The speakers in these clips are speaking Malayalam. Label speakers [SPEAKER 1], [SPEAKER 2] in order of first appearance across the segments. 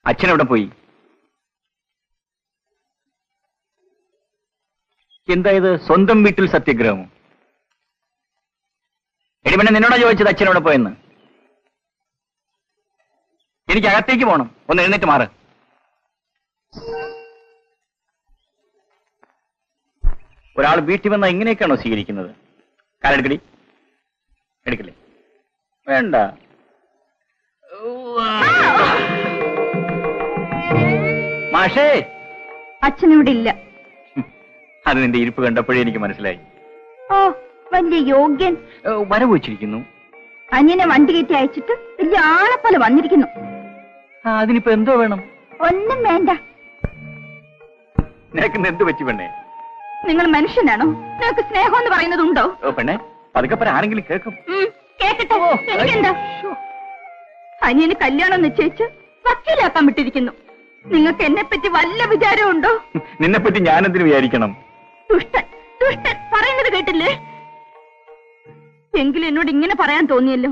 [SPEAKER 1] അച്ഛനെവിടെ പോയി? എന്താ ഇത്, സ്വന്തം വീട്ടിൽ സത്യഗ്രഹമോ? എടി പിന്നെ നിന്നോടാ ചോദിച്ചത് അച്ഛനെവിടെ പോയെന്ന്? എനിക്ക് അകത്തേക്ക് പോകണം. ഒന്ന് എഴുന്നേറ്റ് മാറ്. ഒരാൾ വീട്ടിൽ വന്നാൽ ഇങ്ങനെയൊക്കെയാണോ സ്വീകരിക്കുന്നത്? കാലെടുക്കടി. എടുക്കില്ലേ? വേണ്ട. മാഷേ,
[SPEAKER 2] അച്ഛനിവിടെ ഇല്ല.
[SPEAKER 1] അത് നിന്റെ ഇരിപ്പ് കണ്ടപ്പോഴേ എനിക്ക് മനസ്സിലായി.
[SPEAKER 2] ഓ, വലിയ യോഗ്യൻ.
[SPEAKER 1] വരവ് വെച്ചിരിക്കുന്നു.
[SPEAKER 2] അനിയനെ വണ്ടി കയറ്റി അയച്ചിട്ട് വലിയ ആളെപ്പോലെ വന്നിരിക്കുന്നു.
[SPEAKER 1] അതിനിപ്പോ എന്തോ വേണം?
[SPEAKER 2] ഒന്നും വേണ്ട.
[SPEAKER 1] നിനക്ക് എന്ത് പറ്റി പെണ്ണേ?
[SPEAKER 2] നിങ്ങൾ മനുഷ്യനാണോ? നിങ്ങൾക്ക് സ്നേഹം എന്ന് പറയുന്നതുണ്ടോ?
[SPEAKER 1] ഓ പെണ്ണെ, പതുക്കെ ആരെങ്കിലും കേൾക്കും.
[SPEAKER 2] കേക്കട്ടെ. എനിക്കെന്താ? അനിയന് കല്യാണം നിശ്ചയിച്ച് വക്കീലാക്കാൻ വിട്ടിരിക്കുന്നു. നിങ്ങൾക്ക് എന്നെ പറ്റി വല്ല വിചാരമുണ്ടോ?
[SPEAKER 1] നിന്നെ പറ്റി ഞാൻ എന്തിനു വിചാരിക്കണം?
[SPEAKER 2] ദുഷ്ടൻ, ദുഷ്ടൻ പറയുന്നത് കേട്ടില്ലേ? എങ്കിലും എന്നോട് ഇങ്ങനെ പറയാൻ തോന്നിയല്ലോ.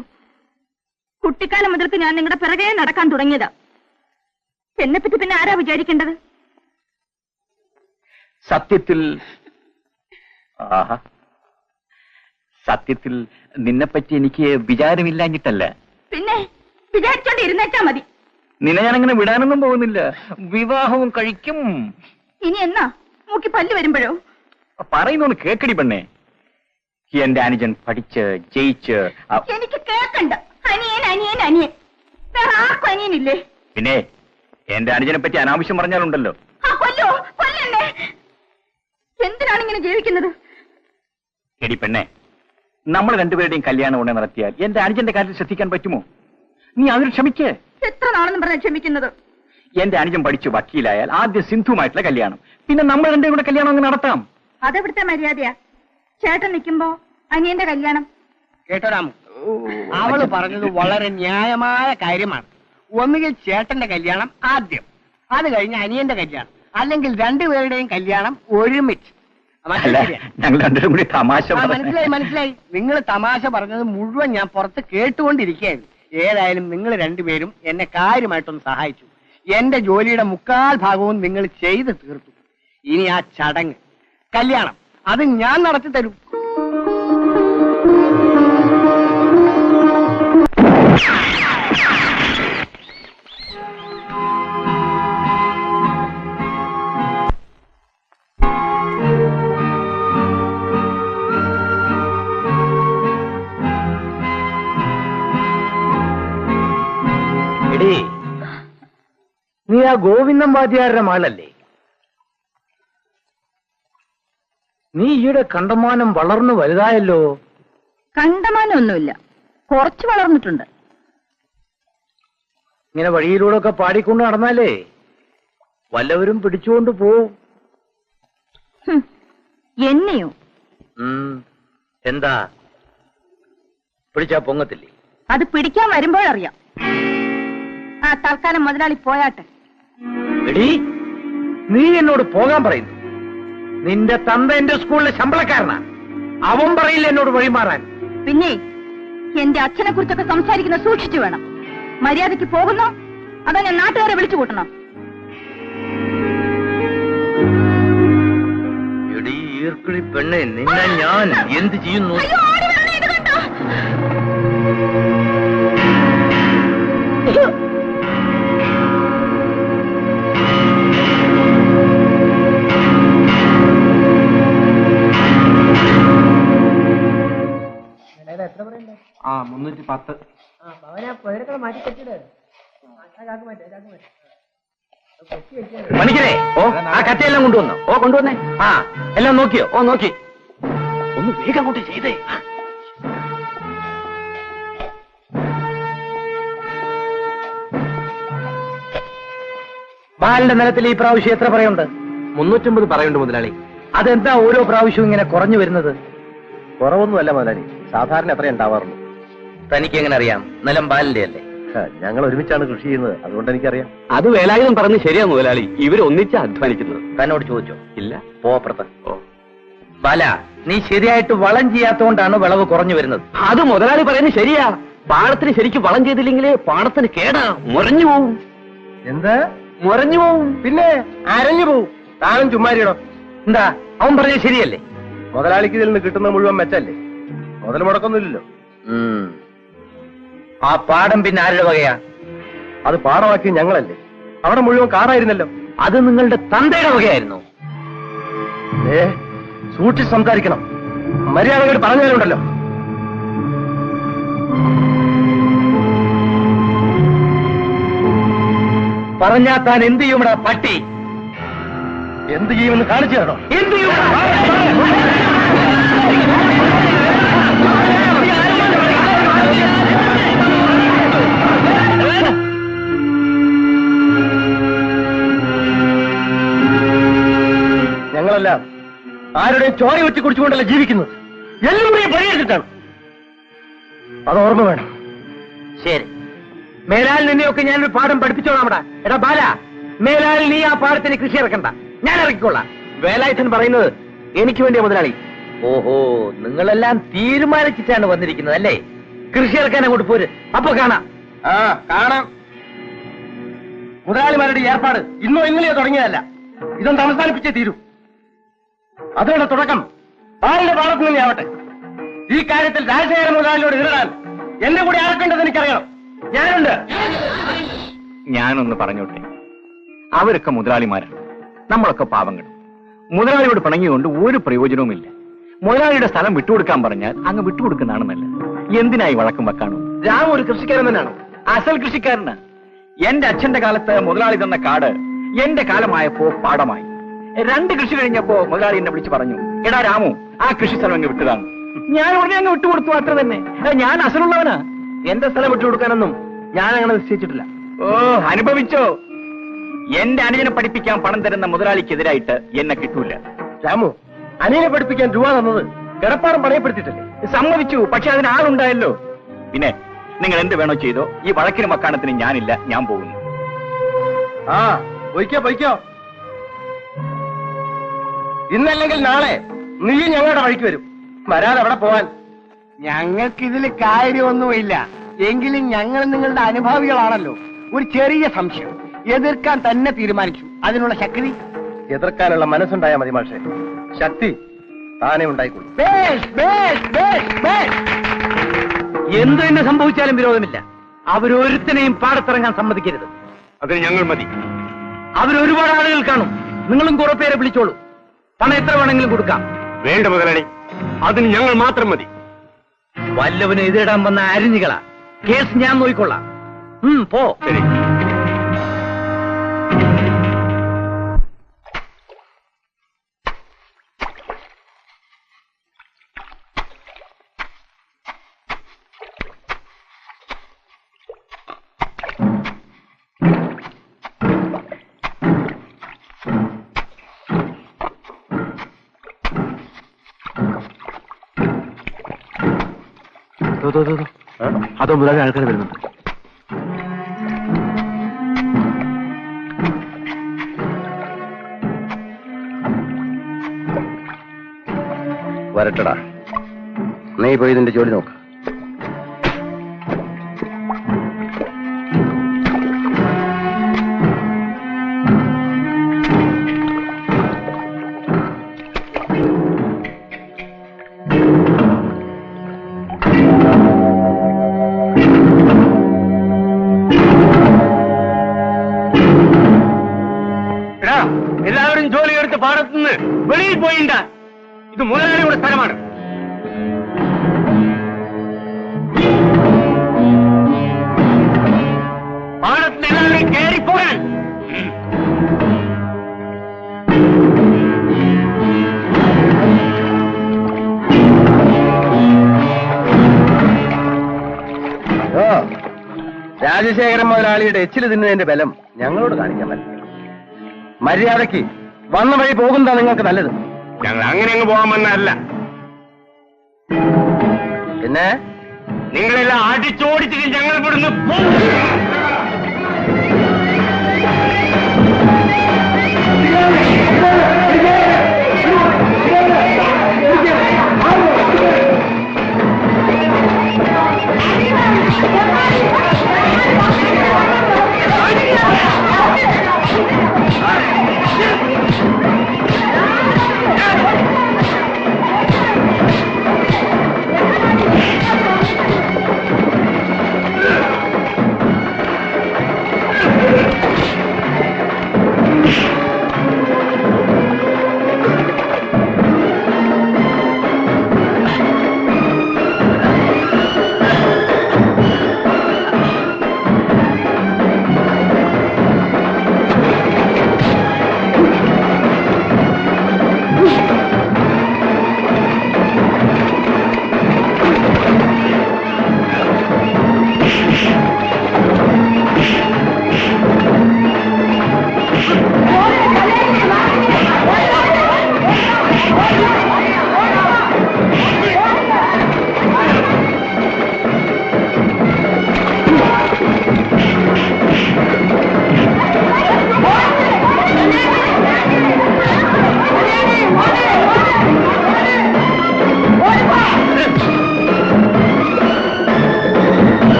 [SPEAKER 2] കുട്ടിക്കാലം മുതൽക്ക് ഞാൻ നിങ്ങളുടെ പിറകെ നടക്കാൻ തുടങ്ങിയതാ. എന്നെ പറ്റി പിന്നെ ആരാ വിചാരിക്കേണ്ടത്?
[SPEAKER 1] സത്യത്തിൽ സത്യത്തിൽ നിന്നെപ്പറ്റി എനിക്ക് വിചാരമില്ലാഞ്ഞിട്ടല്ല.
[SPEAKER 2] പിന്നെ വിചാരിച്ചോണ്ട് ഇരുന്നേച്ചാ മതി.
[SPEAKER 1] നിന്നെ ഞാനങ്ങനെ വിടാനൊന്നും പോകുന്നില്ല. വിവാഹവും കഴിക്കും.
[SPEAKER 2] ഇനി എന്നാ? മൂക്കി പല്ല് വരുമ്പോഴോ?
[SPEAKER 1] പറയുന്നൊന്ന് കേക്കടി പെണ്ണേ. എന്റെ അനുജൻ പഠിച്ച് ജയിച്ച്.
[SPEAKER 2] എനിക്ക് കേക്കണ്ട. അനിയൻ അനിയൻ അനിയൻ. വേറെ ആർക്കും അനിയനില്ലേ?
[SPEAKER 1] പിന്നെ എന്റെ അനുജനെ പറ്റി അനാവശ്യം പറഞ്ഞാലുണ്ടല്ലോ.
[SPEAKER 2] കൊല്ലോ, കൊല്ലല്ലേ. എന്തിനാണ് ഇങ്ങനെ ജീവിക്കുന്നത്?
[SPEAKER 1] എടി പെണ്ണെ, നമ്മൾ രണ്ടുപേരുടെയും കല്യാണം ഉടനെ നടത്തിയാൽ എന്റെ അനുജന്റെ കാര്യത്തിൽ ശ്രദ്ധിക്കാൻ പറ്റുമോ? നീ അതിൽ ക്ഷമിക്കേ.
[SPEAKER 2] എത്ര നാളെന്ന് പറഞ്ഞാൽ ക്ഷമിക്കുന്നത്?
[SPEAKER 1] എന്റെ അനുജൻ പഠിച്ചു വക്കീലായാൽ ആദ്യം സിന്ധുമായിട്ടുള്ള കല്യാണം, പിന്നെ നമ്മൾ രണ്ടും കൂടെ കല്യാണം അങ്ങ് നടത്താം.
[SPEAKER 2] അതെവിടുത്തെ മര്യാദയാ? ചേട്ടൻ നിൽക്കുമ്പോ അനിയന്റെ കല്യാണം.
[SPEAKER 3] കേട്ടോ രാമു, അവള് പറഞ്ഞത് വളരെ ന്യായമായ കാര്യമാണ്. ഒന്നുകിൽ ചേട്ടന്റെ കല്യാണം ആദ്യം, അത് കഴിഞ്ഞ് അനിയന്റെ കല്യാണം, അല്ലെങ്കിൽ രണ്ടുപേരുടെയും കല്യാണം ഒരുമിച്ച്.
[SPEAKER 1] ഞങ്ങൾ രണ്ടുപേരും കൂടി തമാശ.
[SPEAKER 3] മനസ്സിലായി മനസ്സിലായി. നിങ്ങൾ തമാശ പറഞ്ഞത് മുഴുവൻ ഞാൻ പുറത്ത് കേട്ടുകൊണ്ടിരിക്കുകയായിരുന്നു. ഏതായാലും നിങ്ങൾ രണ്ടുപേരും എന്നെ കാര്യമായിട്ടൊന്ന് സഹായിച്ചു. എന്റെ ജോലിയുടെ 3/4 ഭാഗവും നിങ്ങൾ ചെയ്ത് തീർത്തു. ഇനി ആ ചടങ്ങ്, കല്യാണം, അത് ഞാൻ നടത്തി തരും.
[SPEAKER 4] നീ ആ ഗോവിന്ദൻ വാദ്യാരുടെ മകളല്ലേ? നീ ഈയിടെ കണ്ടമാനം വളർന്നു വലുതായല്ലോ.
[SPEAKER 2] കണ്ടമാനമൊന്നുമില്ല, കുറച്ച് വളർന്നിട്ടുണ്ട്.
[SPEAKER 4] ഇങ്ങനെ വഴിയിലൂടെ ഒക്കെ പാടിക്കൊണ്ട് നടന്നാലേ വല്ലവരും പിടിച്ചുകൊണ്ട് പോവും.
[SPEAKER 2] എന്നെയോ?
[SPEAKER 4] എന്താ പിടിച്ചാ പൊങ്ങത്തില്ലേ?
[SPEAKER 2] അത് പിടിക്കാൻ വരുമ്പോഴറിയാം. ആ തൽക്കാലം മുതലാളി പോയാട്ടെ.
[SPEAKER 4] എടീ, നീ എന്നോട് പോകാൻ പറയുന്നു. നിന്റെ തന്ത എന്റെ സ്കൂളിലെ ശമ്പളക്കാരനാ. അവൻ പറയില്ല എന്നോട് വഴിമാറാൻ.
[SPEAKER 2] പിന്നെ എന്റെ അച്ഛനെ കുറിച്ചൊക്കെ സംസാരിക്കുന്ന സൂക്ഷിച്ചു വേണം. മര്യാദയ്ക്ക് പോകുന്നോ അതോ ഞാൻ നാട്ടുകാരെ വിളിച്ചു കൂട്ടണോ?
[SPEAKER 4] എടീ ഈർക്കിളി പെണ്ണെ, നിന്നെ ഞാൻ എന്ത് ചെയ്യുന്നു?
[SPEAKER 3] എത്ര പറയണ്ടേ?
[SPEAKER 1] 310.
[SPEAKER 3] മാറ്റി കെട്ടിടേ.
[SPEAKER 4] മണിക്കരെ, ഓ ആ കറ്റയെല്ലാം കൊണ്ടുവന്നോ? ഓ കൊണ്ടുവന്നേ. ആ എല്ലാം നോക്കിയോ? ഓ നോക്കി. ഒന്ന് വേഗം അങ്ങോട്ട് ചെയ്തേ. ബാലിന്റെ നിലത്തിൽ ഈ പ്രാവശ്യം എത്ര പറയുണ്ട്?
[SPEAKER 5] 350 പറയുണ്ട് മുതലാളി.
[SPEAKER 4] അതെന്താ ഓരോ പ്രാവശ്യവും ഇങ്ങനെ കുറഞ്ഞു വരുന്നത്?
[SPEAKER 5] കുറവൊന്നുമല്ല മുതലാളി, സാധാരണ എത്ര ഉണ്ടാവാറുള്ളൂ.
[SPEAKER 4] തനിക്ക് എങ്ങനെ അറിയാം? നിലം ബാലിന്റെ അല്ലേ?
[SPEAKER 5] ഞങ്ങൾ ഒരുമിച്ചാണ് കൃഷി ചെയ്യുന്നത്, അതുകൊണ്ട് എനിക്കറിയാം.
[SPEAKER 6] അത് വേലായുധം പറഞ്ഞ് ശരിയാ മുതലാളി, ഇവർ ഒന്നിച്ചാ അധ്വാനിക്കുന്നത്.
[SPEAKER 4] തന്നോട് ചോദിച്ചോ?
[SPEAKER 6] ഇല്ല.
[SPEAKER 4] പോപ്പുറത്ത്. ബാല, നീ ശരിയായിട്ട് വളം ചെയ്യാത്തോണ്ടാണ് വിളവ് കുറഞ്ഞു വരുന്നത്.
[SPEAKER 6] അത് മുതലാളി പറയുന്നത് ശരിയാ. പാടത്തിന് ശരിക്കും വളം ചെയ്തില്ലെങ്കിലേ പാടത്തിന് കേടാ, മുരഞ്ഞു പോവും.
[SPEAKER 5] എന്താ?
[SPEAKER 4] മുരഞ്ഞു പോവും.
[SPEAKER 5] പിന്നെ അരഞ്ഞു പോവും. താനും ചുമ്മാരിയടോ.
[SPEAKER 4] എന്താ അവൻ പറഞ്ഞത് ശരിയല്ലേ?
[SPEAKER 5] മുതലാളിക്ക് ഇതിൽ നിന്ന് കിട്ടുന്ന മുഴുവൻ മെച്ചല്ലേ? മുതൽ മുടക്കൊന്നുമില്ലല്ലോ.
[SPEAKER 4] ആ പാടം പിന്നെ ആരുടെ വകയാ?
[SPEAKER 5] അത് പാടമാക്കി ഞങ്ങളല്ലേ. അവിടെ മുഴുവൻ കാടായിരുന്നല്ലോ.
[SPEAKER 4] അത് നിങ്ങളുടെ തന്തയുടെ വകയായിരുന്നു.
[SPEAKER 5] സൂക്ഷിച്ച് സംസാരിക്കണം. മര്യാദകൾ പറഞ്ഞാലുണ്ടല്ലോ.
[SPEAKER 4] പറഞ്ഞാ താൻ എന്ത് ചെയ്യുമടാ പട്ടി?
[SPEAKER 5] എന്ത് ചെയ്യുമെന്ന് കാണിച്ചു തരണോ?
[SPEAKER 4] എന്ത് ചെയ്യും?
[SPEAKER 5] ഞങ്ങളെല്ലാം ആരുടെയും ചോര വെച്ച് കുടിച്ചുകൊണ്ടല്ല ജീവിക്കുന്നത്. എല്ലാവരെയും പരിഹരിച്ചിട്ടാണ്. അത് ഓർമ്മ വേണം.
[SPEAKER 4] ശരി, മേലാൽ നിന്നെയൊക്കെ ഞാനൊരു പാഠം പഠിപ്പിച്ചോളാമടാ. എടാ ബാല, മേലാൽ നീ ആ പാടത്തിന് കൃഷി ഇറക്കണ്ട, ഞാൻ ഇറക്കിക്കൊള്ളാം. വേലായുധൻ പറയുന്നത് എനിക്ക് വേണ്ടിയ മുതലാളി. ഓഹോ, നിങ്ങളെല്ലാം തീരുമാനിച്ചിട്ടാണ് വന്നിരിക്കുന്നത് അല്ലേ? കൃഷി ഇറക്കാൻ അങ്ങോട്ട് പോര്, അപ്പൊ കാണാം.
[SPEAKER 5] കാണാം. മുതലാളിമാരുടെ ഏർപ്പാട് ഇന്നോ ഇന്നലെയോ തുടങ്ങിയതല്ല. ഇതൊന്ന് അവസാനിപ്പിച്ചേ തീരൂ. അതിനുള്ള തുടക്കം ആരുടെ പാടത്തു തന്നെ ആവട്ടെ. ഈ കാര്യത്തിൽ രാജശേഖര മുതലാളിയോട് ഇടാൻ എന്റെ കൂടെ ആർക്കുണ്ടെന്ന് എനിക്കറിയണം. ഞാനുണ്ട്.
[SPEAKER 1] ഞാനൊന്ന് പറഞ്ഞോട്ടെ, അവരൊക്കെ മുതലാളിമാരാണ്, നമ്മളൊക്കെ പാവങ്ങൾ. മുതലാളിയോട് പിണങ്ങിയുകൊണ്ട് ഒരു പ്രയോജനവുമില്ല. മുതലാളിയുടെ സ്ഥലം വിട്ടുകൊടുക്കാൻ പറഞ്ഞാൽ അങ്ങ് വിട്ടുകൊടുക്കുന്നതാണ് നല്ലത്. എന്തിനായി വഴക്കം വെക്കാണോ?
[SPEAKER 5] രാം ഒരു കൃഷിക്കാരൻ തന്നെയാണ്.
[SPEAKER 1] അസൽ കൃഷിക്കാരന്. എന്റെ അച്ഛന്റെ കാലത്ത് മുതലാളി തന്ന കാട് എന്റെ കാലമായപ്പോ പാടമായി. 2 കൃഷി കഴിഞ്ഞപ്പോ മുതലാളി എന്നെ വിളിച്ച് പറഞ്ഞു, എടാ രാമു, ആ കൃഷി സ്ഥലം അങ്ങ് വിട്ടതാണ്. ഞാൻ ഉടനെ അങ്ങ് വിട്ടുകൊടുത്തു, അത്ര തന്നെ. ഞാൻ അസലുള്ളവനാ.
[SPEAKER 5] എന്റെ സ്ഥലം വിട്ടുകൊടുക്കാനൊന്നും ഞാൻ അങ്ങനെ നിശ്ചയിച്ചിട്ടില്ല.
[SPEAKER 1] ഓ, അനുഭവിച്ചോ? എന്റെ അനുജനെ പഠിപ്പിക്കാൻ പണം തരുന്ന മുതലാളിക്കെതിരായിട്ട് എന്നെ കിട്ടൂല.
[SPEAKER 5] രാമു, അനിയനെ പഠിപ്പിക്കാൻ രൂപ തന്നത് കിടപ്പാടം പണയപ്പെടുത്തിയിട്ടല്ലേ?
[SPEAKER 1] സമ്മതിച്ചു, പക്ഷെ അതിന് ആളുണ്ടായല്ലോ. പിന്നെ നിങ്ങൾ എന്ത് വേണോ ചെയ്തോ, ഈ വഴക്കിനും വക്കാണത്തിന് ഞാനില്ല, ഞാൻ പോകുന്നു.
[SPEAKER 5] പൊയ്ക്കോ. ഇന്നല്ലെങ്കിൽ നാളെ നീ ഞങ്ങളുടെ വഴിക്ക് വരും. വരാതെ അവിടെ പോവാൻ.
[SPEAKER 3] ഞങ്ങൾക്കിതിൽ കാര്യമൊന്നുമില്ല. എങ്കിലും ഞങ്ങൾ നിങ്ങളുടെ അനുഭാവികളാണല്ലോ. ഒരു ചെറിയ സംശയം. എതിർക്കാൻ തന്നെ തീരുമാനിച്ചു. അതിനുള്ള ശക്തി?
[SPEAKER 5] എതിർക്കാനുള്ള മനസ്സുണ്ടായാൽ മതി മാഷേ. ശക്തി താനെ ഉണ്ടായിക്കൊള്ളു.
[SPEAKER 4] എന്ത് തന്നെ സംഭവിച്ചാലും വിരോധമില്ല. അവരൊരുത്തനെയും പാടത്തിറങ്ങാൻ സമ്മതിക്കരുത്.
[SPEAKER 1] അതിന് ഞങ്ങൾ മതി.
[SPEAKER 4] അവരൊരുപാട് ആളുകൾ കാണും. നിങ്ങളും കുറെ പേരെ വിളിച്ചോളൂ. പണം എത്ര വേണമെങ്കിലും കൊടുക്കാം.
[SPEAKER 1] വേണ്ട മുതലാളി, അതിന് ഞങ്ങൾ മാത്രം മതി.
[SPEAKER 4] വല്ലവന് എതിരിടാൻ വന്ന അരിഞ്ഞുകളാ. കേസ് ഞാൻ നോക്കിക്കൊള്ളാം. പോ.
[SPEAKER 1] ശരി.
[SPEAKER 5] അതോ മുതലാളി ആൾക്കാർ വരുന്നുണ്ട്. വരട്ടടാ, നീ പോയി ഇതിന്റെ ജോലി നോക്ക്.
[SPEAKER 1] എല്ലാവരും ജോലിയെടുത്ത് പാടത്തുനിന്ന് വെളിയിൽ പോയിണ്ട. ഇത് മുതലാളിയുടെ സ്ഥലമാണ്. പാടത്തിന് എല്ലാവരും കയറിപ്പോകാൻ.
[SPEAKER 5] രാജശേഖരൻ മുതലാളിയുടെ എച്ചിൽ തിന്നതിന്റെ ബലം ഞങ്ങളോട് കാണിക്കാൻ പറ്റില്ല. മര്യാദയ്ക്ക് വന്ന വഴി പോകുന്നതാ നിങ്ങൾക്ക് നല്ലത്.
[SPEAKER 1] ഞങ്ങൾ അങ്ങനെ അങ്ങ് പോകാൻ വന്നതല്ല.
[SPEAKER 5] പിന്നെ
[SPEAKER 1] നിങ്ങളെല്ലാം അടിച്ചോടിച്ചിട്ട് ഞങ്ങൾ ഇവിടുന്ന്
[SPEAKER 2] Come on!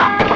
[SPEAKER 1] ആ